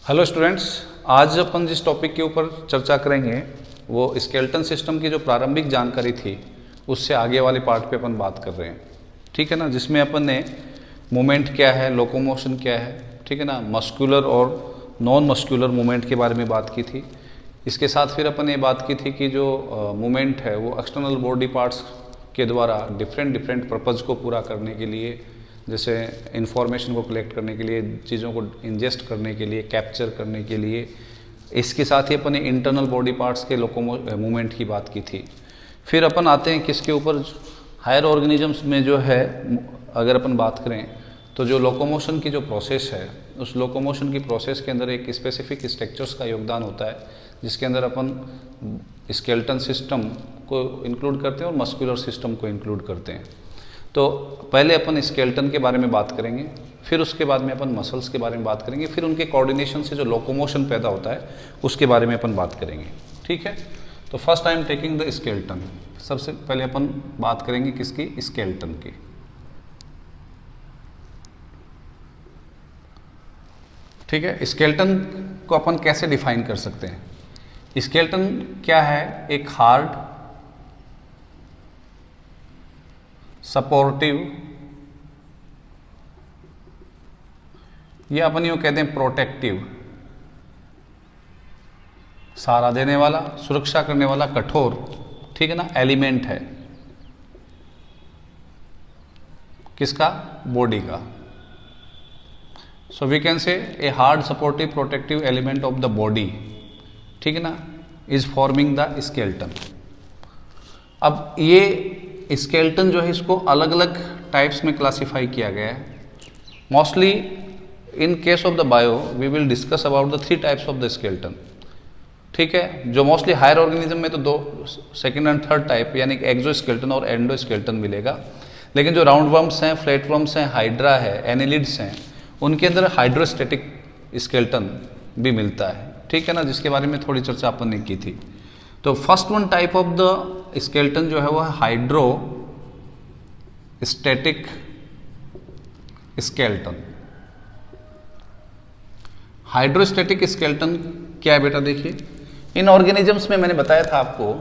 Hello students, आज अपन जिस topic के ऊपर चर्चा करेंगे वो स्केलेटन सिस्टम की जो प्रारंभिक जानकारी थी उससे आगे वाले पार्ट पे अपन बात कर रहे हैं। ठीक है ना, जिसमें अपन ने मूवमेंट क्या है, लोकोमोशन क्या है, ठीक है ना, मस्कुलर और नॉन मस्कुलर मूवमेंट के बारे में बात की थी। इसके साथ फिर अपन ये बात की थी कि जो मूवमेंट है वो एक्सटर्नल बॉडी पार्ट्स के द्वारा डिफरेंट पर्पज़ को पूरा करने के लिए, जैसे इंफॉर्मेशन को कलेक्ट करने के लिए, चीज़ों को इंजेस्ट करने के लिए, कैप्चर करने के लिए, इसके साथ ही अपन ने इंटरनल बॉडी पार्ट्स के मूवमेंट की बात की थी। फिर अपन आते हैं किसके ऊपर, हायर ऑर्गेनिजम्स में जो है अगर अपन बात करें तो जो लोकोमोशन की जो प्रोसेस है उस लोकोमोशन की प्रोसेस के अंदर एक स्पेसिफिक स्ट्रक्चर्स का योगदान होता है, जिसके अंदर अपन स्केलेटन सिस्टम को इंक्लूड करते हैं और मस्कुलर सिस्टम को इंक्लूड करते हैं। तो पहले अपन स्केलेटन के बारे में बात करेंगे, फिर उसके बाद में अपन मसल्स के बारे में बात करेंगे, फिर उनके कोऑर्डिनेशन से जो लोकोमोशन पैदा होता है उसके बारे में अपन बात करेंगे। ठीक है, तो first I am taking the skeleton. सबसे पहले अपन बात करेंगे किसकी, स्केलेटन की। ठीक है, स्केलेटन को अपन कैसे डिफाइन कर सकते हैं। स्केलेटन क्या है, एक हार्ड, सपोर्टिव, या अपन यूँ कहते हैं प्रोटेक्टिव, सहारा देने वाला, सुरक्षा करने वाला, कठोर, ठीक है ना, एलिमेंट है किसका, बॉडी का। सो we can say a hard supportive protective element of the body, ठीक है ना, इज फॉर्मिंग द स्केलेटन। अब ये स्केलेटन जो है इसको अलग अलग टाइप्स में क्लासिफाई किया गया है। Mostly in case of the bio we will discuss about the 3 types of the skeleton. ठीक है, जो मोस्टली हायर ऑर्गेनिज्म में तो 2 सेकेंड एंड थर्ड टाइप यानी कि एक्सो स्केलेटन और एंडो स्केलेटन मिलेगा, लेकिन जो राउंड वर्म्स हैं, फ्लैट वर्म्स हैं, हाइड्रा है, एनेलिड्स हैं, उनके अंदर हाइड्रोस्टेटिक स्केलेटन भी मिलता है। ठीक है ना, जिसके बारे में थोड़ी चर्चा अपन ने की थी। तो first one type of the skeleton जो है वो है हाइड्रोस्टैटिक स्केलेटन। हाइड्रोस्टैटिक स्केलेटन क्या है बेटा, देखिए इन ऑर्गेनिजम्स में मैंने बताया था आपको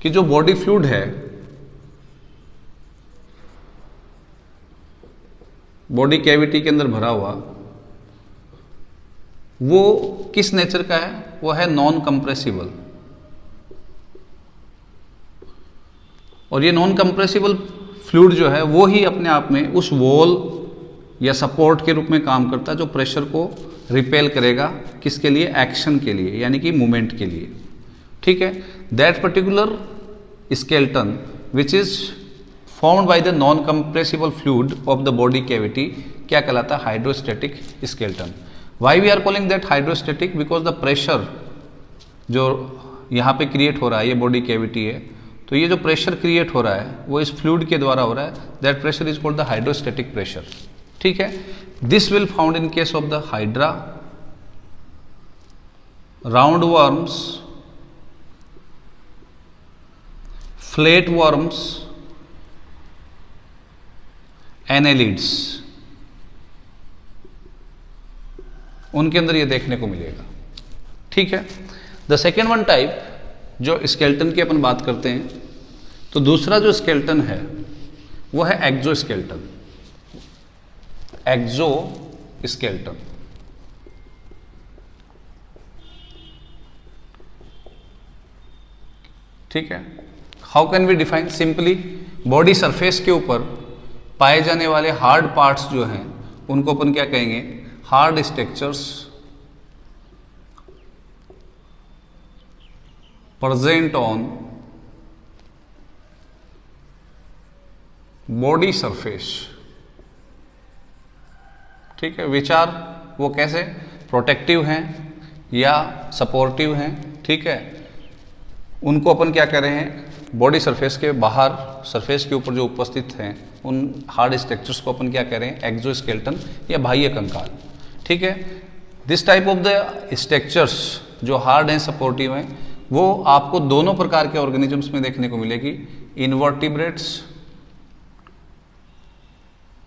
कि जो बॉडी फ्लूइड है, बॉडी कैविटी के अंदर भरा हुआ, वो किस नेचर का है, वो है नॉन कंप्रेसिबल। और ये नॉन कंप्रेसिबल फ्लूइड जो है वो ही अपने आप में उस वॉल या सपोर्ट के रूप में काम करता है जो प्रेशर को रिपेल करेगा, किसके लिए, एक्शन के लिए, यानी कि मूवमेंट के लिए। ठीक है, that particular skeleton which is formed by the non compressible fluid of the body cavity क्या कहलाता है, hydrostatic skeleton. Why we are calling that hydrostatic, because the pressure जो यहाँ पे क्रिएट हो रहा है, ये बॉडी कैविटी है, तो ये जो प्रेशर क्रिएट हो रहा है वो इस फ्लूइड के द्वारा हो रहा है। That pressure is called the hydrostatic pressure. ठीक है, this will found in case of the hydra, round worms, flat worms, annelids, उनके अंदर ये देखने को मिलेगा। ठीक है, द सेकेंड वन टाइप जो स्केलेटन की अपन बात करते हैं, तो दूसरा जो स्केलेटन है वो है एक्सो स्केलेटन। एक्सो स्केलेटन, ठीक है, how can we define, simply body surface के ऊपर पाए जाने वाले हार्ड पार्ट्स जो हैं उनको अपन क्या कहेंगे, hard structures present on body surface। ठीक है, विचार वो कैसे प्रोटेक्टिव हैं या सपोर्टिव हैं। ठीक है, उनको अपन क्या कह रहे हैं, बॉडी सरफेस के बाहर, सरफेस के ऊपर जो उपस्थित हैं उन हार्ड स्ट्रक्चर्स को अपन क्या कह रहे हैं, एक्सो स्केलेटन या बाह्य कंकाल। ठीक है, this type of the structures जो हार्ड हैं, सपोर्टिव हैं, वो आपको दोनों प्रकार के ऑर्गेनिजम्स में देखने को मिलेगी, invertebrates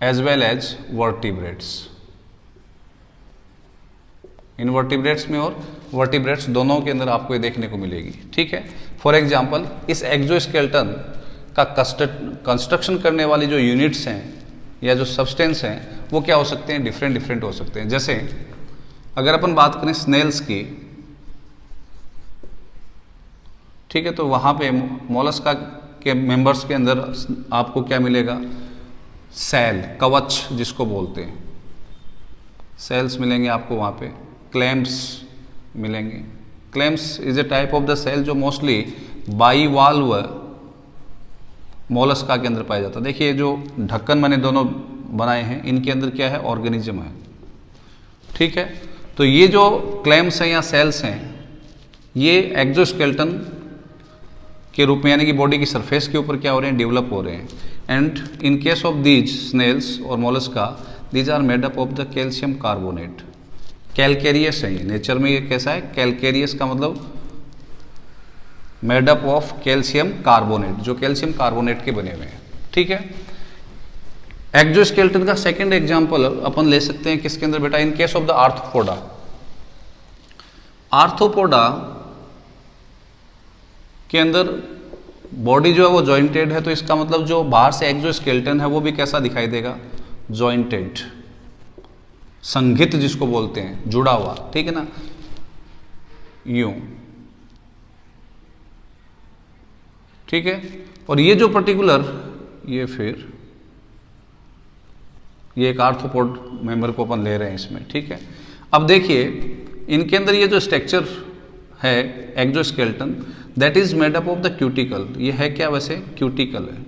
as well as vertebrates. Invertebrates में और वर्टिब्रेट्स दोनों के अंदर आपको ये देखने को मिलेगी। ठीक है, फॉर एग्जांपल इस एक्सोस्केलेटन का कंस्ट्रक्शन करने वाली जो यूनिट्स हैं या जो सब्सटेंस हैं वो क्या हो सकते हैं, डिफरेंट हो सकते हैं। जैसे अगर अपन बात करें स्नेल्स की, ठीक है, तो वहाँ पे मोलस्का के मेंबर्स के अंदर आपको क्या मिलेगा, सेल, कवच जिसको बोलते हैं, सेल्स मिलेंगे आपको वहाँ पे। क्लैम्प्स मिलेंगे। Clamps is a type of the cell जो मोस्टली बाईवाल्व मोलस्का के अंदर पाया जाता है। देखिए जो ढक्कन मैंने दोनों बनाए हैं इनके अंदर क्या है, ऑर्गेनिज्म है। ठीक है, तो ये जो क्लैम्प्स हैं या सेल्स हैं ये एक्सोस्केलेटन के रूप में यानी कि बॉडी की सरफेस के ऊपर क्या हो रहे हैं, डेवलप हो रहे हैं। And in case of these snails और mollusca these are made up of the calcium carbonate. Calcareous है ये, नेचर में ये कैसा है, कैलकेरियस का मतलब made up of calcium carbonate, जो कैल्शियम कार्बोनेट के बने हुए हैं। ठीक है, एक्सोस्केलेटन का सेकंड एग्जांपल अपन ले सकते हैं किसके अंदर बेटा, इन case of the arthropoda. Arthropoda के अंदर बॉडी जो है वो जॉइंटेड है, तो इसका मतलब जो बाहर से एक्सोस्केलेटन है वो भी कैसा दिखाई देगा, जॉइंटेड, संघित जिसको बोलते हैं, जुड़ा हुआ। ठीक है ना, यूं। ठीक है, और ये जो पर्टिकुलर ये एक आर्थ्रोपोड मेंबर को अपन ले रहे हैं इसमें। ठीक है, अब देखिए इनके अंदर ये जो स्ट्रक्चर है exoskeleton that is made up of the cuticle. ये है क्या, वैसे क्यूटिकल है।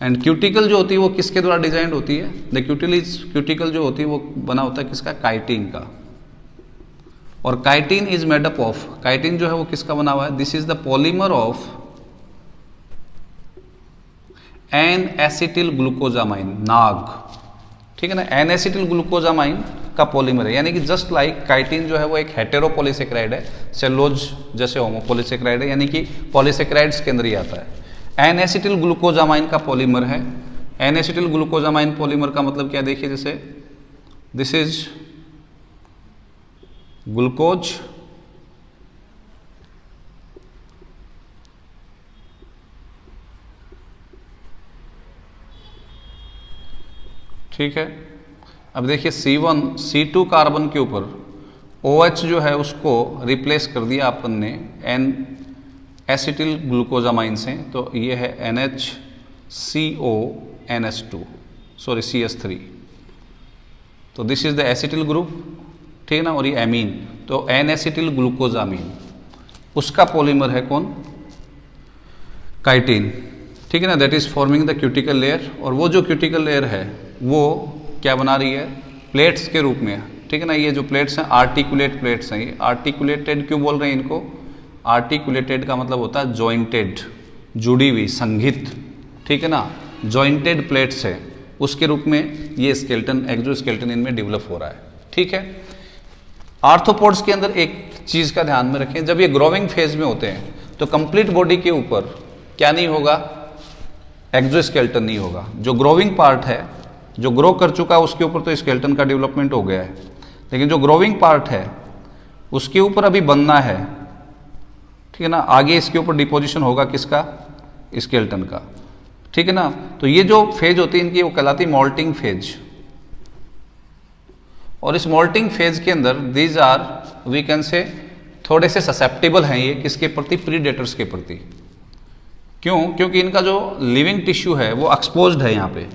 एंड क्यूटिकल जो होती है वो किसके द्वारा डिजाइंड होती है, द क्यूटिकल जो होती है वो बना होता है किसका, काइटिन का। और chitin is made up of, chitin जो है वो किसका बना हुआ है, this is the polymer of N acetyl glucosamine, NAG. ठीक है ना, एन एसिटिल ग्लूकोजामाइन का पॉलीमर है, यानी कि जस्ट लाइक काइटिन जो है वो एक हेटेरोपॉलीसेकेराइड है, सेलुलोज जैसे होमोपॉलीसेकेराइड है, यानी कि पॉलीसेकेराइड्स के अंदर ही आता है। एन एसिटिल ग्लूकोजामाइन का पॉलीमर है। एन एसिटिल ग्लूकोजामाइन पॉलीमर का मतलब क्या, देखिए जैसे दिस इज ग्लूकोज, ठीक है। अब देखिए C1 C2 कार्बन के ऊपर OH जो है उसको रिप्लेस कर दिया अपन ने एन एसिटिल ग्लूकोजामाइन से, तो ये है NHCONS2 सॉरी CS3, तो this is the acetyl group. ठीक है ना, और ये एमीन, तो एन एसिटिल ग्लूकोजामीन, उसका पॉलीमर है कौन, काइटिन। ठीक है ना, that is forming the cuticle layer, और वो जो क्यूटिकल लेयर है वो क्या बना रही है, प्लेट्स के रूप में। ठीक है ना, ये जो प्लेट्स हैं आर्टिकुलेट प्लेट्स हैं। ये आर्टिकुलेटेड क्यों बोल रहे हैं इनको, आर्टिकुलेटेड का मतलब होता है जॉइंटेड, जुड़ी हुई, संघित। ठीक है ना, जॉइंटेड प्लेट्स है, उसके रूप में ये स्केलेटन, एक्सोस्केलेटन इनमें डेवलप हो रहा है। ठीक है, आर्थ्रोपोड्स के अंदर एक चीज का ध्यान में रखें, जब ये ग्रोविंग फेज में होते हैं तो कंप्लीट बॉडी के ऊपर क्या नहीं होगा, एक्सोस्केलेटन नहीं होगा। जो ग्रोविंग पार्ट है, जो ग्रो कर चुका है उसके ऊपर तो स्केलेटन का डेवलपमेंट हो गया है, लेकिन जो ग्रोविंग पार्ट है उसके ऊपर अभी बनना है। ठीक है ना, आगे इसके ऊपर डिपोजिशन होगा किसका, स्केलेटन का। ठीक है ना, तो ये जो फेज होती है इनकी वो कहलाती है मोल्टिंग फेज। और इस मोल्टिंग फेज के अंदर दीज आर वी कैन से थोड़े से ससेप्टेबल हैं ये किसके प्रति, प्रीडेटर्स के प्रति। क्यों, क्योंकि इनका जो लिविंग टिश्यू है वो एक्सपोज्ड है यहाँ पे।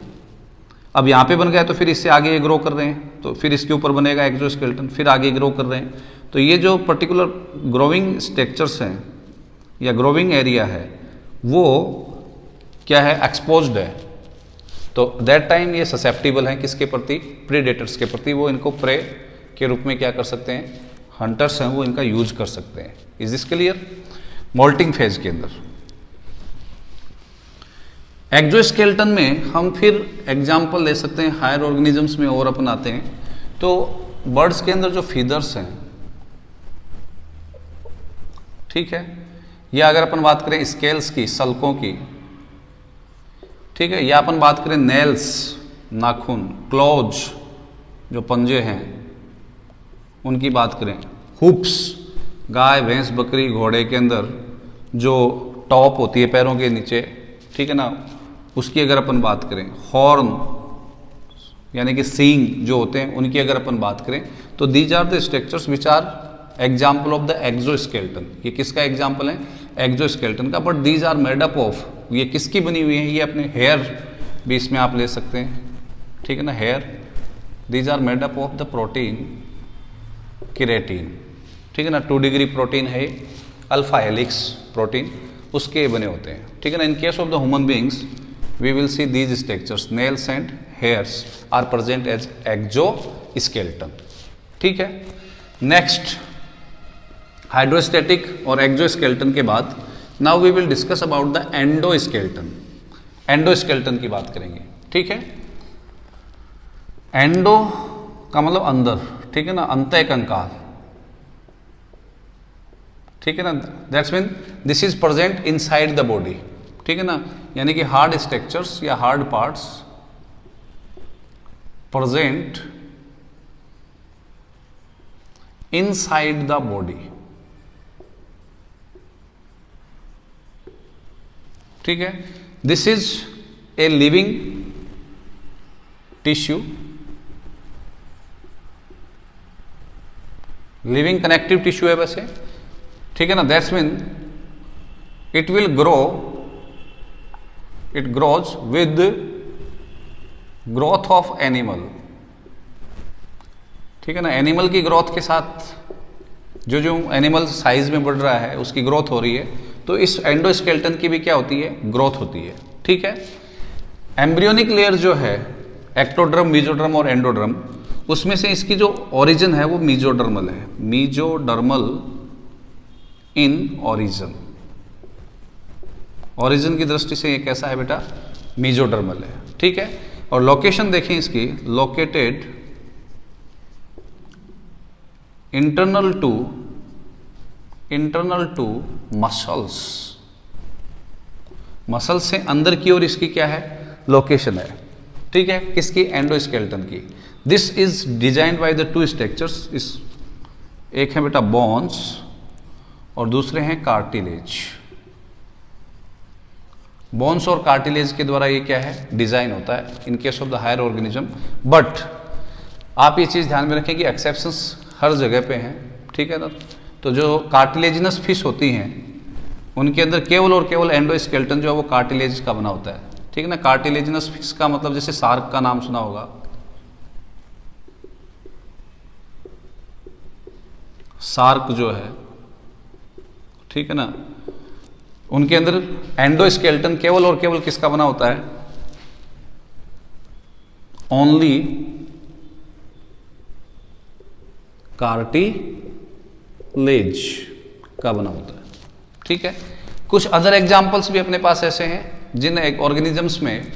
अब यहाँ पे बन गया तो फिर इससे आगे ये ग्रो कर रहे हैं, तो फिर इसके ऊपर बनेगा एक्सोस्केलेटन, फिर आगे ग्रो कर रहे हैं। तो ये जो पर्टिकुलर ग्रोविंग स्ट्रक्चर्स हैं या ग्रोविंग एरिया है वो क्या है, एक्सपोज्ड है। तो दैट टाइम ये ससेप्टिबल हैं किसके प्रति, प्रीडेटर्स के प्रति। वो इनको प्रे के रूप में क्या कर सकते हैं, हंटर्स हैं वो इनका यूज कर सकते हैं। Is this clear, moulting phase के अंदर। एक्सोस्केलेटन में हम फिर एग्जाम्पल ले सकते हैं हायर ऑर्गेनिजम्स में और अपन आते हैं। तो बर्ड्स के अंदर जो फीदर्स हैं, ठीक है, या अगर अपन बात करें स्केल्स की, सल्कों की, ठीक है, या अपन बात करें नेल्स, नाखून, क्लॉज जो पंजे हैं, उनकी बात करें, हुप्स, गाय भैंस बकरी घोड़े के अंदर जो टॉप होती है पैरों के नीचे, ठीक है ना, उसकी अगर अपन बात करें, हॉर्न यानी कि सींग जो होते हैं उनकी अगर अपन बात करें, तो these are the structures which are example of the exoskeleton. ये किसका एग्जाम्पल है? एक्सोस्केलेटन का। But these are made up of, ये किसकी बनी हुई है? ये अपने हेयर भी इसमें आप ले सकते हैं, ठीक है ना, hair. These are made up of the protein keratin, ठीक है ना, 2 डिग्री प्रोटीन है, अल्फा हेलिक्स प्रोटीन, उसके बने होते हैं, ठीक है ना। In case of the human beings we will see these structures, nails and hairs are present as exoskeleton, ठीक है। नेक्स्ट, हाइड्रोस्टैटिक और एक्सोस्केलेटन के बाद now we will discuss about the endoskeleton. Endoskeleton की बात करेंगे, ठीक है। एंडो का मतलब अंदर, ठीक है ना, अंतः कंकाल, ठीक है ना, that's mean this is present inside the body, ठीक है ना, यानी कि हार्ड स्ट्रक्चर्स या hard parts present inside the body, ठीक है। This is a living tissue, living connective tissue है वैसे, ठीक है ना। That's mean it will grow, it grows with growth of animal, ठीक है ना। एनिमल की ग्रोथ के साथ जो जो एनिमल साइज में बढ़ रहा है उसकी ग्रोथ हो रही है, तो इस एंडोस्केलेटन की भी क्या होती है? ग्रोथ होती है, ठीक है। एम्ब्रियोनिक लेयर जो है, एक्टोडर्म, मीजोडर्म और एंडोडर्म, उसमें से इसकी जो ओरिजिन है वो मीजोडर्मल है, मीजोडर्मल इन ओरिजिन। ओरिजिन की दृष्टि से ये कैसा है बेटा? मीजोडर्मल है, ठीक है। और लोकेशन देखें इसकी, located internal to muscles, muscle से अंदर की ओर इसकी क्या है? लोकेशन है, ठीक है, किसकी? एंडोस्केलेटन की। This is designed by the 2 structures, इस एक है बेटा बोन्स और दूसरे हैं कार्टिलेज। बोन्स और कार्टिलेज के द्वारा ये क्या है? डिजाइन होता है in case of the higher organism. But आप ये चीज ध्यान में रखें कि एक्सेप्शंस हर जगह पे हैं, ठीक है ना। तो जो कार्टिलेजिनस फिश होती हैं उनके अंदर केवल और केवल एंडोस्केलेटन जो है वो कार्टिलेज का बना होता है, ठीक है ना। कार्टिलेजिनस फिश का मतलब जैसे शार्क का नाम सुना होगा, शार्क जो है, ठीक है ना, उनके अंदर एंडोस्केलेटन केवल और केवल किसका बना होता है? ओनली कार्टिलेज का बना होता है, ठीक है। कुछ अदर एग्जाम्पल्स भी अपने पास ऐसे हैं जिन ऑर्गेनिजम्स में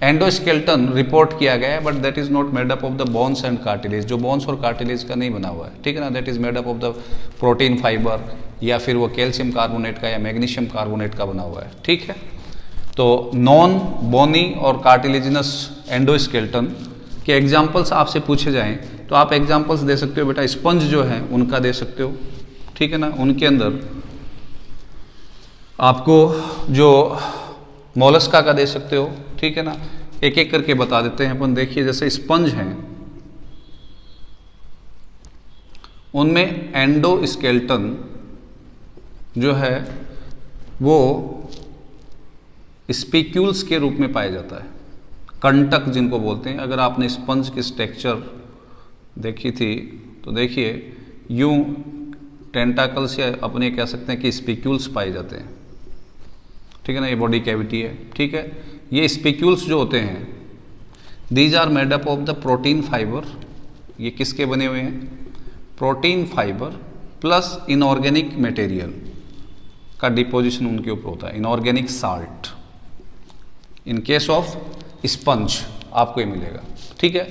एंडोस्केलेटन रिपोर्ट किया गया है, but that is not made up of the bones and cartilage, जो बोन्स और कार्टिलेज का नहीं बना हुआ है, ठीक है ना। That is made up of the protein fibre, या फिर वो कैल्शियम कार्बोनेट का या मैग्नीशियम कार्बोनेट का बना हुआ है, ठीक है। तो नॉन बोनी और कार्टिलेजिनस एंडोस्केलेटन के एग्जाम्पल्स आपसे पूछे जाएं तो आप एग्जाम्पल्स दे सकते हो बेटा, स्पंज जो है उनका दे सकते हो, ठीक है ना। उनके अंदर आपको जो मोलस्का का दे सकते हो, ठीक है ना। एक एक करके बता देते हैं अपन। देखिए जैसे स्पंज हैं उनमें एंडोस्केलेटन जो है वो स्पिक्यूल्स के रूप में पाया जाता है, कंटक जिनको बोलते हैं। अगर आपने स्पंज की स्ट्रक्चर देखी थी तो देखिए यूं टेंटाकल्स या अपने कह सकते हैं कि स्पिक्यूल्स पाए जाते हैं, ठीक है ना। ये बॉडी कैविटी है, ठीक है। ये स्पिक्यूल्स जो होते हैं these are made up of the protein fibre. ये किसके बने हुए हैं? Protein fibre plus inorganic material का डिपोजिशन उनके ऊपर होता है, inorganic salt. In case of sponge आपको ये मिलेगा, ठीक है।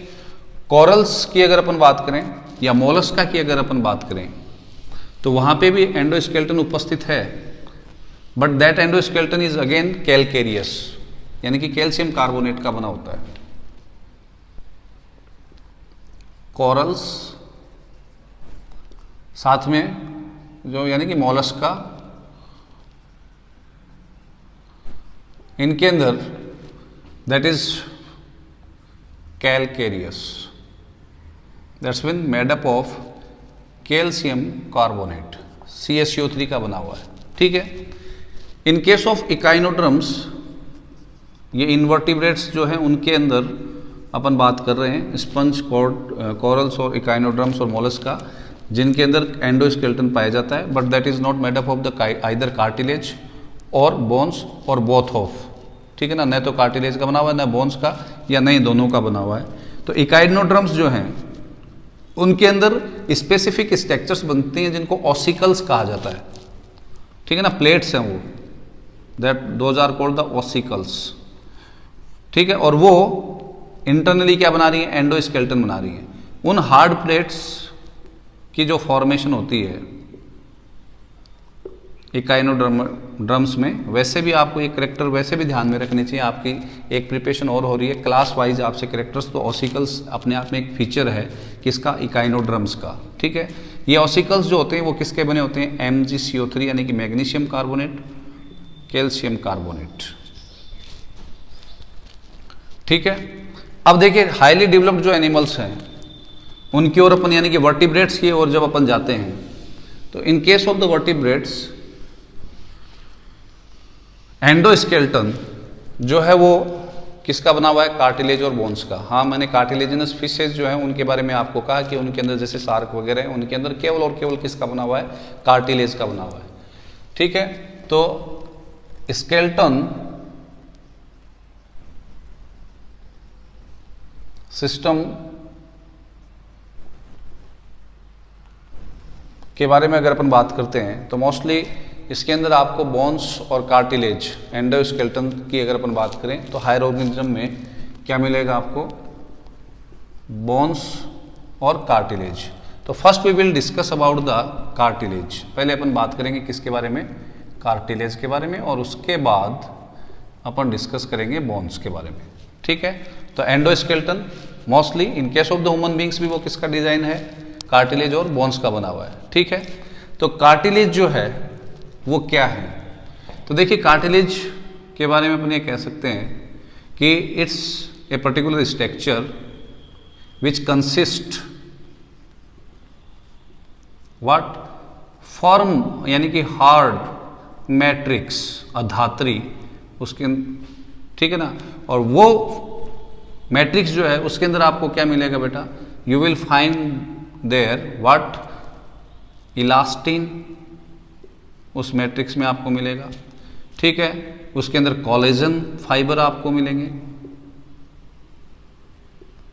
कोरल्स की अगर अपन बात करें या मोलस्का की अगर अपन बात करें तो वहां पे भी एंडोस्केलेटन उपस्थित है, but that endoskeleton is again calcareous, यानी कि कैल्शियम कार्बोनेट का बना होता है। कोरल्स साथ में जो यानी कि मोलस्का, इनके अंदर that is calcareous, that's been made up of calcium carbonate, CaCO3 का बना हुआ है। ठीक है। इन केस ऑफ इकाइनोड्रम्स, ये इन्वर्टिब्रेट्स जो हैं उनके अंदर अपन बात कर रहे हैं, स्पंज, कोरल्स और इकाइनोड्रम्स और मोलस्का, जिनके अंदर एंडोस्केलेटन पाया जाता है, but that is not made up of the either cartilage और बोन्स और बोथ ऑफ। ठीक है ना, न तो कार्टिलेज का बना हुआ है, न बोन्स का, या नहीं दोनों का बना हुआ है। तो इकाइनोड्रम्स जो हैं उनके अंदर स्पेसिफिक स्ट्रक्चर्स बनती हैं जिनको ऑसिकल्स कहा जाता है। ठीक है ना, प्लेट्स हैं वो, that those are called the ossicles. ठीक है। और वो इंटरनली क्या बना रही है, एंडोस्केलेटन बना रही है। उन हार्ड प्लेट्स की जो फॉर्मेशन होती है इकाइनोड्रम्स में, वैसे भी आपको ये करेक्टर वैसे भी ध्यान में रखने चाहिए। आपकी एक प्रिपरेशन और हो रही है क्लास वाइज आपसे करेक्टर्स, तो ऑसिकल्स अपने आप में एक फीचर है किसका, इकाइनोड्रम्स का। ठीक है। ये ऑसिकल्स जो होते हैं वो किसके बने होते हैं, MgCO3 यानी कि मैग्नीशियम कार्बोनेट, कैल्शियम कार्बोनेट। ठीक है। अब देखिए हाईली डेवलप्ड जो एनिमल्स हैं उनकी ओर अपन यानी कि वर्टिब्रेट्स की ओर जब अपन जाते हैं, तो इन case of the vertebrates endoskeleton जो है वो किसका बना हुआ है, कार्टिलेज और बोन्स का। हाँ, मैंने कार्टिलेजिनस फिशेज जो है उनके बारे में आपको कहा कि उनके अंदर जैसे शार्क वगैरह हैं, उनके अंदर केवल और केवल किसका बना हुआ है, कार्टिलेज का बना हुआ है। ठीक है। तो स्केलेटन सिस्टम के बारे में अगर अपन बात करते हैं तो मोस्टली इसके अंदर आपको बोन्स और कार्टिलेज, एंडोस्केलेटन की अगर अपन बात करें तो हायर ऑर्गेनिज्म में क्या मिलेगा आपको, बोन्स और कार्टिलेज। तो first we will discuss about the cartilage. पहले अपन बात करेंगे किसके बारे में, कार्टिलेज के बारे में, और उसके बाद अपन डिस्कस करेंगे बोन्स के बारे में। ठीक है। तो endoskeleton mostly in case of the human beings भी वो किसका डिजाइन है, कार्टिलेज और बोन्स का बना हुआ है। ठीक है। तो कार्टिलेज जो है वो क्या है, तो देखिए कार्टिलेज के बारे में अपन ये कह सकते हैं कि it's a particular structure which consist what, form यानी कि हार्ड मैट्रिक्स, अधात्री उसके, ठीक है ना। और वो मैट्रिक्स जो है उसके अंदर आपको क्या मिलेगा बेटा, you will find there what, elastin उस मैट्रिक्स में आपको मिलेगा। ठीक है। उसके अंदर कोलेजन फाइबर आपको मिलेंगे।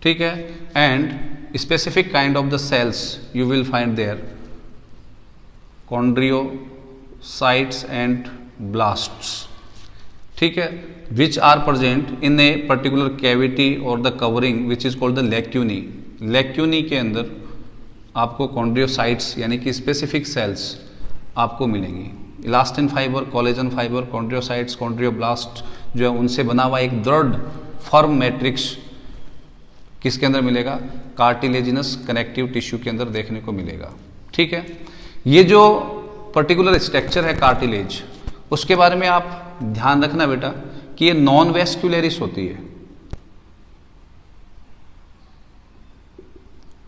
ठीक है। And specific kind of the cells you will find there chondriocytes and blasts. ठीक है। Which are present in a particular cavity और the covering which is called the lacunae. Lacunae के अंदर आपको कॉन्ड्रियोसाइट्स यानी कि स्पेसिफिक सेल्स आपको मिलेंगी। इलास्टिन फाइबर, कोलेजन फाइबर, कॉन्ड्रियोसाइट्स, कॉन्ड्रियोब्लास्ट जो है उनसे बना हुआ एक दृढ़ फर्म मैट्रिक्स किसके अंदर मिलेगा, कार्टिलेजिनस कनेक्टिव टिश्यू के अंदर देखने को मिलेगा। ठीक है। ये जो पर्टिकुलर स्ट्रक्चर है कार्टिलेज, उसके बारे में आप ध्यान रखना बेटा कि ये नॉन वेस्क्युलरिस होती है,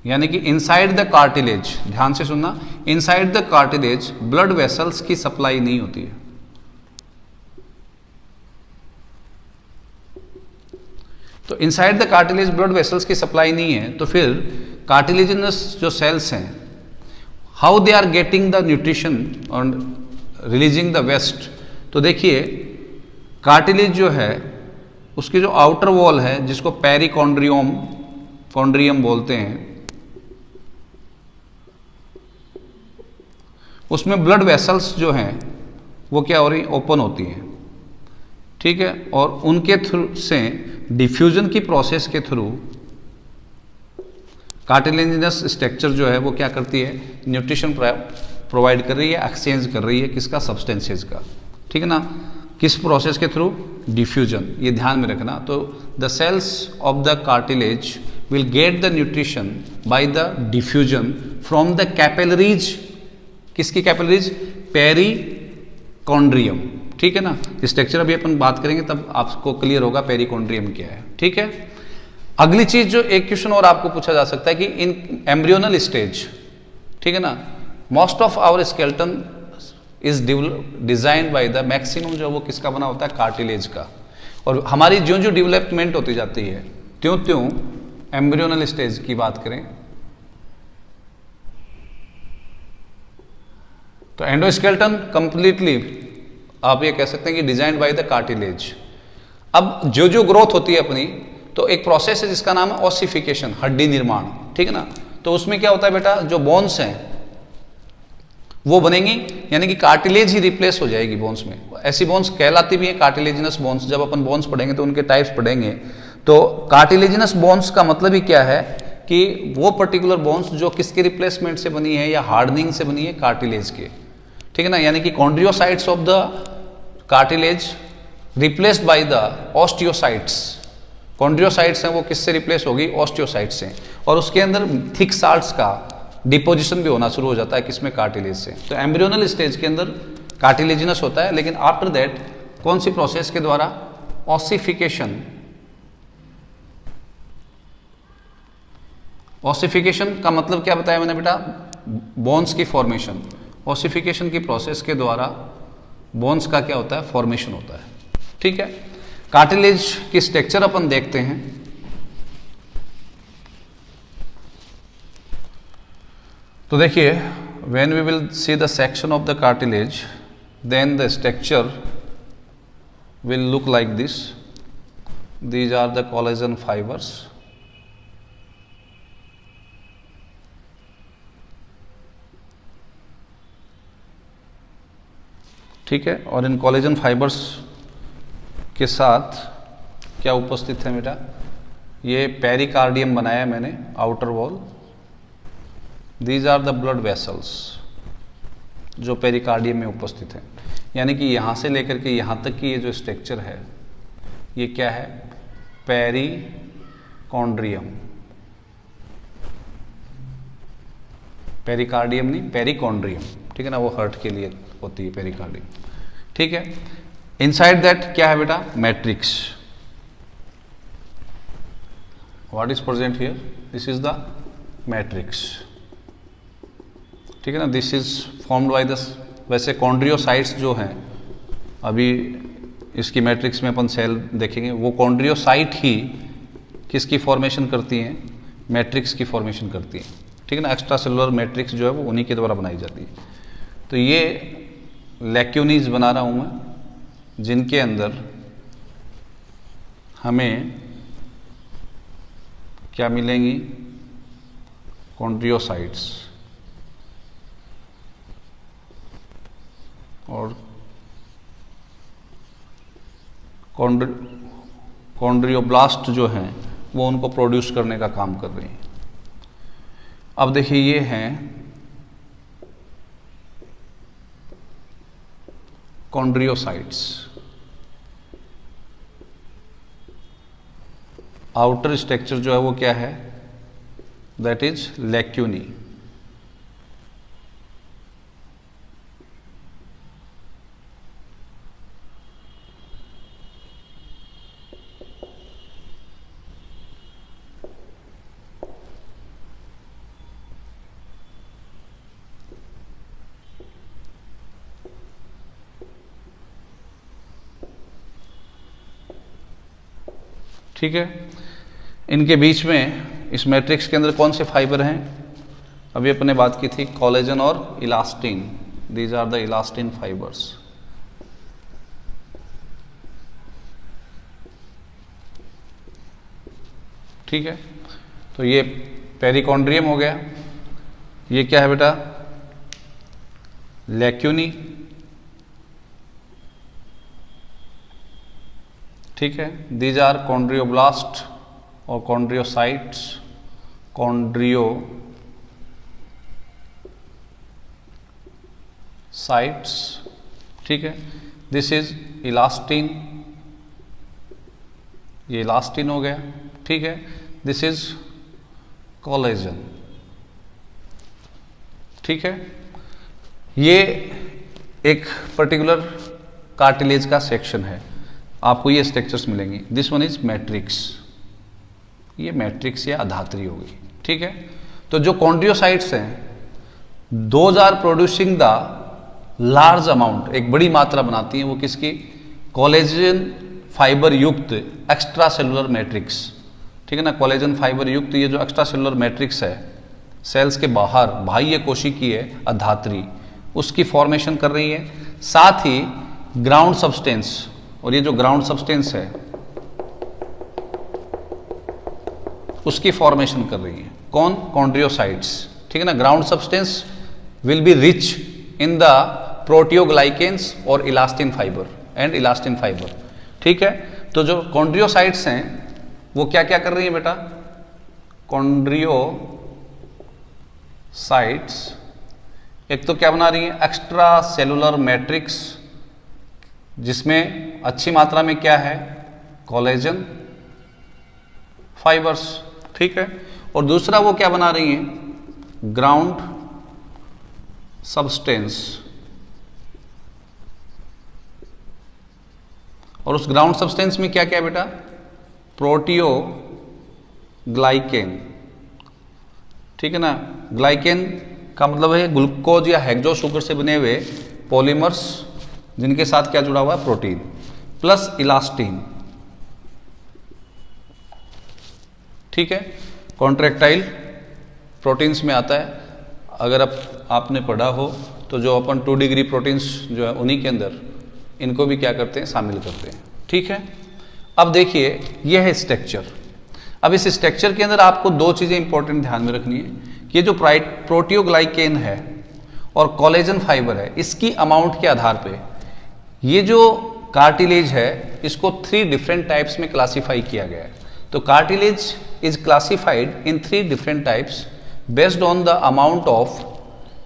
यानी कि इनसाइड द कार्टिलेज, ध्यान से सुनना, inside the cartilage blood vessels की सप्लाई नहीं होती है। तो inside the cartilage blood vessels की सप्लाई नहीं है, तो फिर कार्टिलेजिनस जो सेल्स हैं, how they are getting the nutrition और रिलीजिंग द वेस्ट। तो देखिए कार्टिलेज जो है उसकी जो आउटर वॉल है जिसको पेरिकॉन्ड्रियम बोलते हैं, उसमें ब्लड वेसल्स जो हैं वो क्या हो रही, ओपन होती हैं। ठीक है। और उनके थ्रू से डिफ्यूजन की प्रोसेस के थ्रू कार्टिलेजिनस स्ट्रक्चर जो है वो क्या करती है, न्यूट्रिशन प्रोवाइड कर रही है, एक्सचेंज कर रही है किसका, सब्सटेंसेस का। ठीक है ना। किस प्रोसेस के थ्रू, डिफ्यूजन, ये ध्यान में रखना। तो the cells of the cartilage will get the nutrition by the diffusion from the capillaries किसकी कैपिलरीज? पेरिकॉन्ड्रियम। ठीक है ना, स्ट्रक्चर अभी अपन बात करेंगे तब आपको क्लियर होगा पेरिकॉन्ड्रियम क्या है। ठीक है, अगली चीज जो एक क्वेश्चन और आपको पूछा जा सकता है कि इन एम्ब्रियोनल स्टेज, ठीक है ना, most of our skeleton is design by the maximum जो वो किसका बना होता है? कार्टिलेज का। और हमारी जो जो डेवलपमेंट होती जाती है त्यों त्यों एम्ब्रियोनल स्टेज की बात करें तो एंडोस्केलेटन कंप्लीटली आप ये कह सकते हैं कि डिजाइन्ड बाय द कार्टिलेज। अब जो जो ग्रोथ होती है अपनी, तो एक प्रोसेस है जिसका नाम है ऑसिफिकेशन, हड्डी निर्माण। ठीक है ना, तो उसमें क्या होता है बेटा, जो बोन्स हैं वो बनेंगी, यानी कि कार्टिलेज ही रिप्लेस हो जाएगी बोन्स में। ऐसी बोन्स कहलाती भी है कार्टिलेजिनस बोन्स। जब अपन बोन्स पढ़ेंगे तो उनके टाइप्स पढ़ेंगे। तो कार्टिलेजिनस बोन्स का मतलब ही क्या है कि वो पर्टिकुलर बोन्स जो किसके रिप्लेसमेंट से बनी है या हार्डनिंग से बनी है? कार्टिलेज के। ठीक है ना, यानी कि chondriocytes of the cartilage replaced by the osteocytes. Chondriocytes हैं वो किससे रिप्लेस होगी? ऑस्टियोसाइट्स से। और उसके अंदर थिक साल्ट्स का डिपोजिशन भी होना शुरू हो जाता है किसमें? कार्टिलेज से। तो एम्ब्रियोनल स्टेज के अंदर कार्टिलेजिनस होता है, लेकिन आफ्टर दैट कौन सी प्रोसेस के द्वारा? ऑसिफिकेशन। ऑसिफिकेशन का मतलब क्या बताया मैंने बेटा? बोन्स की फॉर्मेशन। ऑसिफिकेशन की प्रोसेस के द्वारा बोन्स का क्या होता है? फॉर्मेशन होता है। ठीक है, कार्टिलेज की स्ट्रक्चर अपन देखते हैं। तो देखिए, when we will see the section of the cartilage, then the structure will look like this. These are the collagen fibres. ठीक है, और इन कोलेजन फाइबर्स के साथ क्या उपस्थित है बेटा? ये पेरिकार्डियम बनाया मैंने, outer wall. These are the blood vessels जो पेरिकार्डियम में उपस्थित हैं। यानी कि यहाँ से लेकर के यहाँ तक की ये जो स्ट्रक्चर है ये क्या है? पेरिकॉन्ड्रियम। पेरिकार्डियम नहीं, पेरिकॉन्ड्रियम। ठीक है ना, वो हार्ट के लिए होती है पेरिकार्डियम। ठीक है, इनसाइड दैट क्या है बेटा? Matrix. What is present here? This is the matrix. ठीक है ना, this is formed by the, वैसे कॉन्ड्रियोसाइट्स जो हैं, अभी इसकी मैट्रिक्स में अपन सेल देखेंगे, वो कॉन्ड्रियोसाइट ही किसकी फॉर्मेशन करती हैं? मैट्रिक्स की फॉर्मेशन करती हैं। ठीक है ना, एक्स्ट्रा सेलुलर मैट्रिक्स जो है वो उन्हीं के द्वारा बनाई जाती है। तो ये लैक्यूनीज बना रहा हूँ मैं, जिनके अंदर हमें क्या मिलेंगी? कॉन्ड्रियोसाइट्स। और कॉन्ड्रियोब्लास्ट जो हैं वो उनको प्रोड्यूस करने का काम कर रही हैं। अब देखिए, ये हैं कॉन्ड्रियोसाइट्स। आउटर स्ट्रक्चर जो है वो क्या है? That is lacunae. ठीक है, इनके बीच में इस मैट्रिक्स के अंदर कौन से फाइबर हैं? अभी अपने बात की थी कोलेजन और elastin. These are the elastin fibres. ठीक है, तो ये पेरिकॉन्ड्रियम हो गया। ये क्या है बेटा? लैक्यूनी। ठीक है, दीज आर कॉन्ड्रियोब्लास्ट और कॉन्ड्रियोसाइट्स। कॉन्ड्रियोसाइट्स। ठीक है, दिस इज इलास्टिन। ये इलास्टिन हो गया। ठीक है, दिस इज कोलेजन। ठीक है, ये एक पर्टिकुलर कार्टिलेज का सेक्शन है, आपको ये स्ट्रक्चर्स मिलेंगी। दिस वन इज मैट्रिक्स, ये मैट्रिक्स या अधात्री होगी, ठीक है। तो जो कॉन्ड्रियोसाइट्स हैं, those are producing the large amount, एक बड़ी मात्रा बनाती हैं वो किसकी, कोलेजन फाइबर युक्त एक्स्ट्रा सेलुलर मैट्रिक्स, ठीक है ना। कोलेजन फाइबर युक्त ये जो एक्स्ट्रा सेलुलर मैट्रिक्स है, सेल्स के बाहर बाह्य कोशिकीय है अधात्री, उसकी फॉर्मेशन कर रही है। साथ ही ग्राउंड सब्सटेंस, और ये जो ग्राउंड सब्सटेंस है उसकी फॉर्मेशन कर रही है कौन, कॉन्ड्रियोसाइट्स, ठीक है ना। Ground substance will be rich in the proteoglycans और elastin fibre and elastin fibre, ठीक है। तो जो कॉन्ड्रियोसाइट्स हैं वो क्या क्या कर रही है बेटा, कॉन्ड्रियोसाइट्स एक तो क्या बना रही है, एक्स्ट्रा सेलुलर मैट्रिक्स, जिसमें अच्छी मात्रा में क्या है, कोलेजन फाइबर्स, ठीक है। और दूसरा वो क्या बना रही हैं, ग्राउंड सब्सटेंस, और उस ग्राउंड सब्सटेंस में क्या क्या है बेटा, प्रोटियोग्लाइकेन, ठीक है ना। ग्लाइकेन का मतलब है ग्लूकोज या हेक्सो शुगर से बने हुए पॉलीमर्स, जिनके साथ क्या जुड़ा हुआ है, प्रोटीन, प्लस इलास्टिन, ठीक है। कॉन्ट्रैक्टाइल प्रोटीन्स में आता है। अगर आपने पढ़ा हो तो जो अपन 2 डिग्री प्रोटीन्स जो है उन्हीं के अंदर इनको भी क्या करते हैं, शामिल करते हैं, ठीक है। अब देखिए यह है स्ट्रक्चर। अब इस स्ट्रक्चर के अंदर आपको 2 चीज़ें इंपॉर्टेंट ध्यान में रखनी है कि ये जो प्रोटियोग्लाइकेन है और कोलेजन फाइबर है, इसकी अमाउंट के आधार पे ये जो कार्टिलेज है इसको 3 डिफरेंट टाइप्स में क्लासीफाई किया गया है। तो cartilage is classified in 3 different types based on the amount of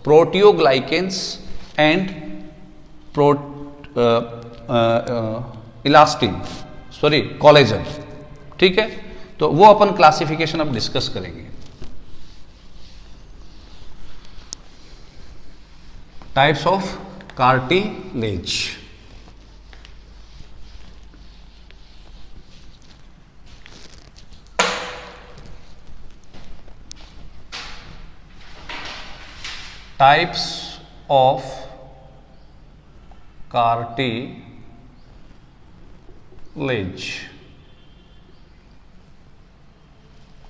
proteoglycans and elastin, sorry collagen, ठीक है। तो वो अपन क्लासिफिकेशन अब डिस्कस करेंगे। Types of cartilage, types of cartilage,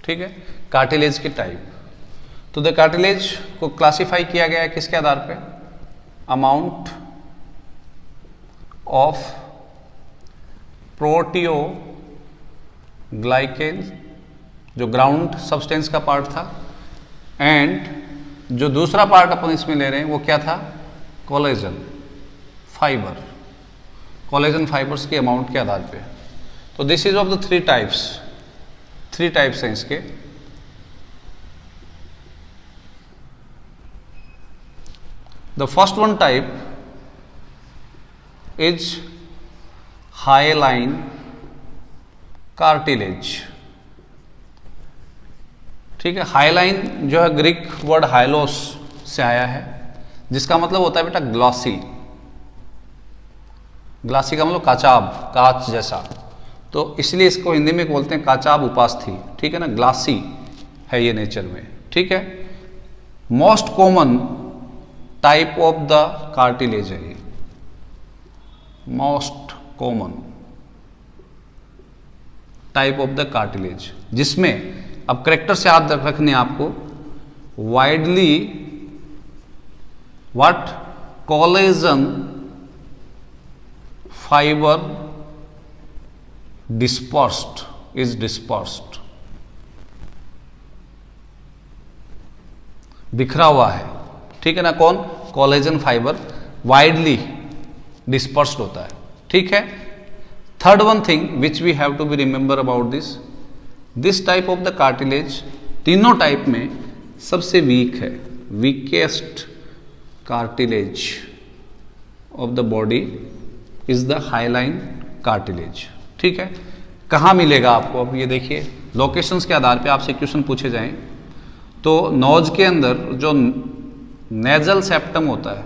ठीक है। कार्टिलेज के टाइप, तो द कार्टिलेज को क्लासिफाई किया गया है किसके आधार पे, अमाउंट ऑफ प्रोटियोग्लाइकेन जो ग्राउंड सब्सटेंस का पार्ट था, एंड जो दूसरा पार्ट अपन इसमें ले रहे हैं वो क्या था, कोलेजन फाइबर, कोलेजन फाइबर्स के अमाउंट के आधार पे। तो this is of the 3 types, 3 types हैं इसके। The first one type is hyaline cartilage, ठीक है। हाइलाइन जो है ग्रीक वर्ड हाइलोस से आया है, जिसका मतलब होता है बेटा ग्लॉसी, ग्लासी का मतलब काचाब, कांच जैसा, तो इसलिए इसको हिंदी में बोलते हैं काचाब उपास्थि, ठीक है ना। ग्लासी है ये नेचर में, ठीक है। Most common type of the cartilage है ये, most common type of the cartilage, जिसमें अब करेक्टर से याद रखने आपको, widely what, collagen fibre dispersed, is dispersed, बिखरा हुआ है, ठीक है ना। कौन, कोलेजन फाइबर वाइडली डिस्पर्स्ड होता है, ठीक है। Third one thing which we have to be remember about this type of the cartilage, तीनों टाइप में सबसे वीक है, weakest cartilage of the body is the hyaline cartilage, ठीक है। कहाँ मिलेगा आपको, अब ये देखिए लोकेशंस के आधार पे आपसे क्वेश्चन पूछे जाएं तो नोज के अंदर जो नेजल सेप्टम होता है,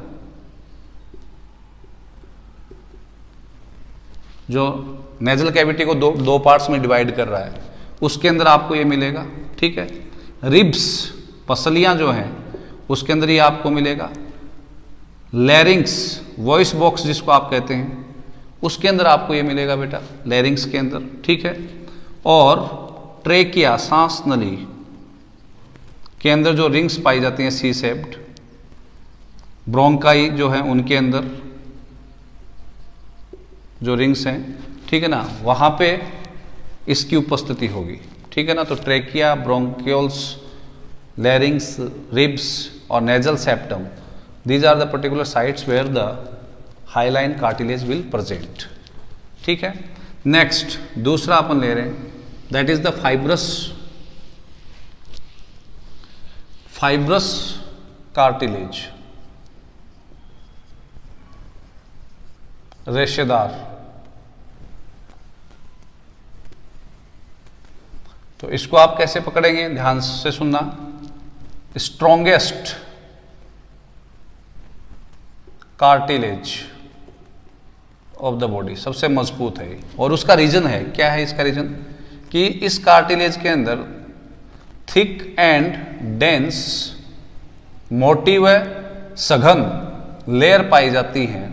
जो नेजल कैविटी को दो पार्ट्स में डिवाइड कर रहा है, उसके अंदर आपको ये मिलेगा। ठीक है, रिब्स पसलियां जो हैं उसके अंदर ये आपको मिलेगा। लैरिंग्स वॉइस बॉक्स जिसको आप कहते हैं उसके अंदर आपको ये मिलेगा बेटा, लैरिंग्स के अंदर। ठीक है, और ट्रेकिया सांस नली के अंदर जो रिंग्स पाई जाती हैं सी शेप्ड, ब्रोंकाई जो है उनके अंदर जो रिंग्स हैं, ठीक है ना, वहां पे इसकी उपस्थिति होगी। ठीक है ना, तो ट्रेकिया, ब्रोंकियोल्स, लैरिंग्स, रिब्स और nasal septum, these are the particular sites where the hyaline cartilage will present। ठीक है, नेक्स्ट दूसरा अपन ले रहे हैं, that is the fibrous cartilage, रेशेदार। तो इसको आप कैसे पकड़ेंगे, ध्यान से सुनना। Strongest cartilage of the body, सबसे मजबूत है। और उसका रीजन है, क्या है इसका रीजन, कि इस कार्टिलेज के अंदर थिक एंड डेंस मोटिव सघन लेयर पाई जाती हैं।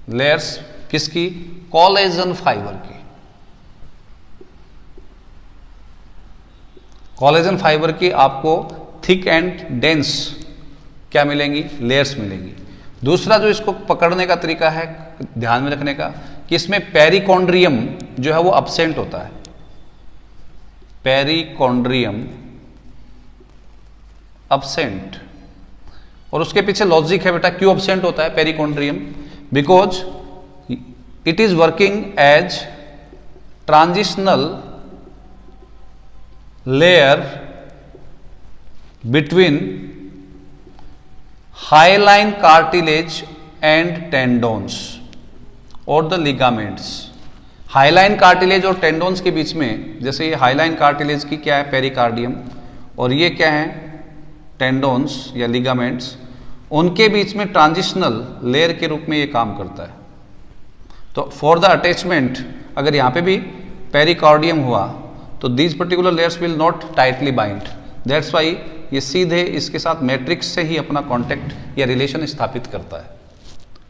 लेयर्स किसकी, कोलेजन फाइबर की। कोलेजन फाइबर की आपको थिक एंड डेंस क्या मिलेंगी, लेयर्स मिलेंगी। दूसरा जो इसको पकड़ने का तरीका है, ध्यान में रखने का, कि इसमें पेरिकॉन्ड्रियम जो है वो अब्सेंट होता है। पेरिकॉन्ड्रियम अब्सेंट, और उसके पीछे लॉजिक है बेटा, क्यों अब्सेंट होता है perichondrium, because it is working as transitional layer between hyaline cartilage and tendons और द लिगामेंट्स। हाइलाइन कार्टिलेज और टेंडोन्स के बीच में, जैसे ये हाइलाइन कार्टिलेज की क्या है, पेरिकार्डियम, और ये क्या है, टेंडोन्स या लिगामेंट्स, उनके बीच में ट्रांजिशनल लेयर के रूप में ये काम करता है। तो फॉर द अटैचमेंट, अगर यहाँ पे भी पेरिकार्डियम हुआ तो these particular layers will not tightly bind, that's why ये सीधे इसके साथ मैट्रिक्स से ही अपना कांटेक्ट या रिलेशन स्थापित करता है।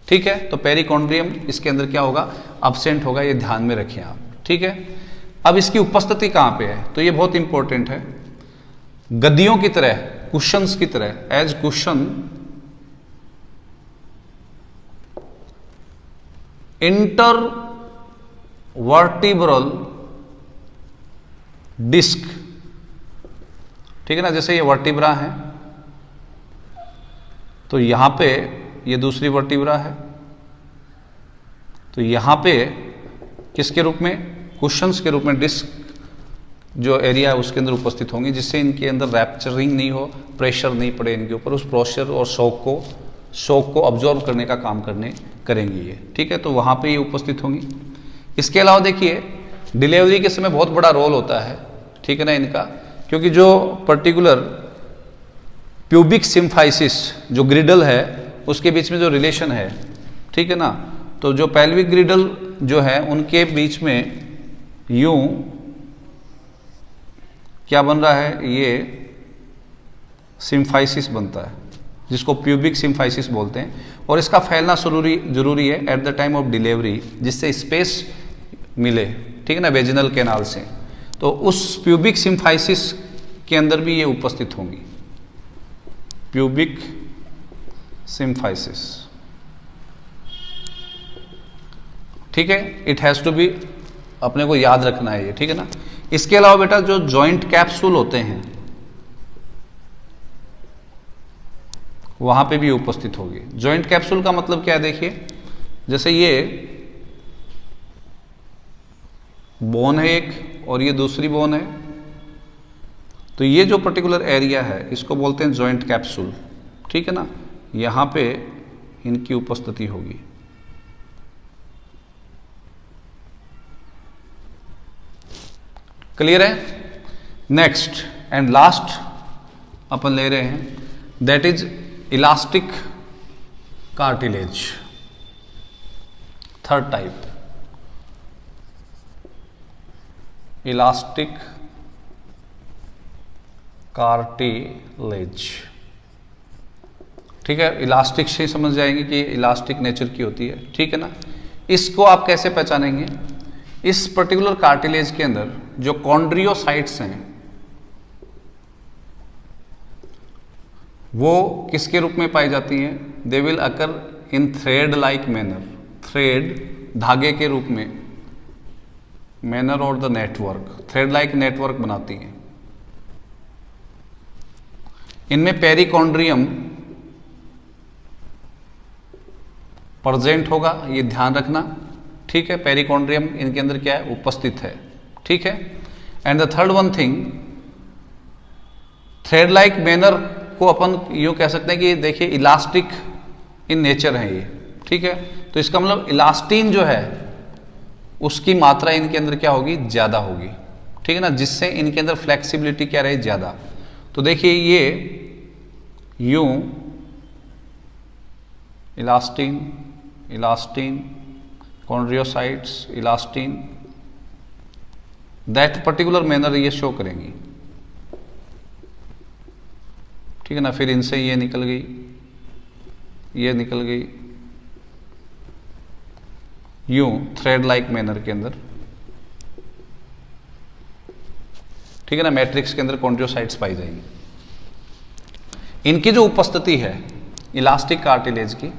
ठीक है, तो पेरिकॉन्ड्रियम इसके अंदर क्या होगा, अब्सेंट होगा, ये ध्यान में रखिए आप। ठीक है, अब इसकी उपस्थिति कहाँ पे है, तो ये बहुत इंपॉर्टेंट है। गद्दियों की तरह, कुशन्स की तरह, as cushion intervertebral disc. ठीक है ना, जैसे ये वर्टिब्रा है तो यहां पे ये दूसरी वर्टिब्रा है, तो यहां पे किसके रूप में, कुशन्स के रूप में डिस्क जो एरिया है उसके अंदर उपस्थित होंगी, जिससे इनके अंदर रैप्चरिंग नहीं हो, प्रेशर नहीं पड़े इनके ऊपर, उस प्रेशर और शॉक को अब्जॉर्व करने का काम करेंगी ये। ठीक है, तो वहां पे ये उपस्थित होंगी। इसके अलावा देखिए, डिलीवरी के समय बहुत बड़ा रोल होता है, ठीक है ना इनका, क्योंकि जो पर्टिकुलर प्यूबिक सिम्फाइसिस जो ग्रिडल है उसके बीच में जो रिलेशन है, ठीक है ना, तो जो पेल्विक ग्रिडल जो है उनके बीच में यूं क्या बन रहा है, ये सिम्फाइसिस बनता है, जिसको प्यूबिक सिम्फाइसिस बोलते हैं, और इसका फैलना जरूरी है at the time of delivery, जिससे स्पेस मिले, ठीक है ना, वेजिनल कैनाल से। तो उस प्यूबिक सिम्फाइसिस के अंदर भी ये उपस्थित होंगी, प्यूबिक सिम्फाइसिस। ठीक है, इट हैज टू बी, अपने को याद रखना है ये, ठीक है ना। इसके अलावा बेटा जो जॉइंट कैप्सूल होते हैं वहां पे भी उपस्थित होगी। जॉइंट कैप्सूल का मतलब क्या है, देखिए, जैसे ये बोन है एक और ये दूसरी बोन है, तो ये जो पर्टिकुलर एरिया है इसको बोलते हैं जॉइंट कैप्सूल, ठीक है ना, यहां पे इनकी उपस्थिति होगी। क्लियर है। नेक्स्ट एंड लास्ट अपन ले रहे हैं, that is elastic cartilage, third type. Elastic cartilage. ठीक है, इलास्टिक से समझ जाएंगे कि इलास्टिक नेचर की होती है। ठीक है ना। इसको आप कैसे पहचानेंगे? इस पर्टिकुलर कार्टिलेज के अंदर जो कॉन्ड्रियोसाइट्स हैं वो किसके रूप में पाई जाती हैं? They will occur in thread like manner, thread धागे के रूप में, मैनर और the network, thread like network बनाती हैं। इनमें पेरिकॉन्ड्रियम प्रेजेंट होगा, ये ध्यान रखना। ठीक है, पेरिकॉन्ड्रियम इनके अंदर क्या है? उपस्थित है। ठीक है। And the third one thing, thread like manner को अपन यूं कह सकते हैं कि देखिए इलास्टिक इन नेचर है ये। ठीक है, तो इसका मतलब इलास्टिन जो है उसकी मात्रा इनके अंदर क्या होगी? ज्यादा होगी। ठीक है ना, जिससे इनके अंदर फ्लेक्सिबिलिटी क्या रहे? ज्यादा। तो देखिए ये यूं elastin, elastin, chondriocytes, elastin, that particular manner ये शो करेंगी। ठीक है ना। फिर इनसे ये निकल गई, ये निकल गई, यूं थ्रेड लाइक मैनर के अंदर। ठीक है ना, मैट्रिक्स के अंदर कॉन्ड्रियोसाइट्स पाई जाएंगी। इनकी जो उपस्थिति है इलास्टिक कार्टिलेज की,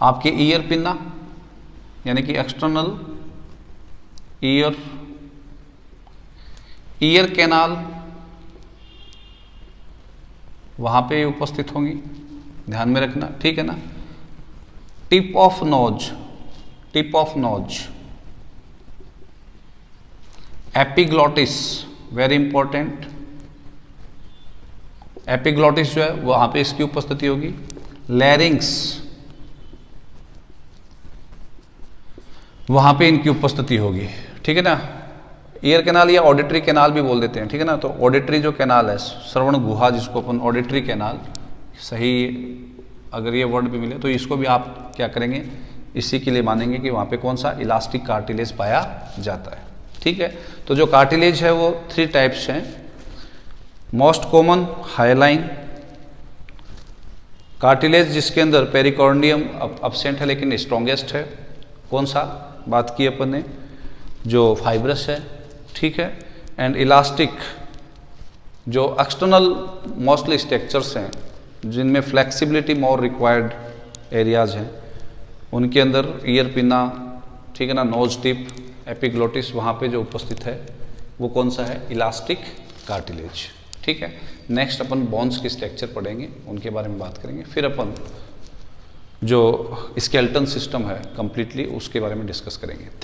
आपके ईयर पिन्ना यानी कि एक्सटर्नल ईयर कैनाल वहां पे उपस्थित होंगी, ध्यान में रखना। ठीक है ना। Tip of nose, tip of nose, epiglottis, very important. Epiglottis जो है वहां पे इसकी उपस्थिति होगी। लैरिंग्स, वहां पे इनकी उपस्थिति होगी। ठीक है ना। ईयर कैनाल या ऑडिटरी कैनाल भी बोल देते हैं। ठीक है ना। तो ऑडिटरी जो कैनाल है, श्रवण गुहा जिसको अपन ऑडिटरी कैनाल, सही अगर ये वर्ड भी मिले तो इसको भी आप क्या करेंगे? इसी के लिए मानेंगे कि वहां पे कौन सा? इलास्टिक कार्टिलेज पाया जाता है। ठीक है। तो जो कार्टिलेज है वो 3 टाइप्स हैं। मोस्ट कॉमन हाइलाइन कार्टिलेज, जिसके अंदर पेरिकॉर्डियम अब्सेंट है लेकिन स्ट्रॉन्गेस्ट है। कौन सा बात की अपन ने? जो फाइब्रस है। ठीक है। एंड इलास्टिक जो एक्सटर्नल मोस्टली स्ट्रक्चर्स हैं जिनमें फ्लेक्सिबिलिटी मोर रिक्वायर्ड एरियाज हैं, उनके अंदर ईयर पिन्ना, ठीक है ना, नोज टिप, एपिग्लोटिस, वहाँ पे जो उपस्थित है वो कौन सा है? Elastic cartilage. ठीक है। नेक्स्ट अपन बोन्स के स्ट्रक्चर पढ़ेंगे, उनके बारे में बात करेंगे। फिर अपन जो स्केलेटन सिस्टम है कंप्लीटली उसके बारे में डिस्कस करेंगे। थैंक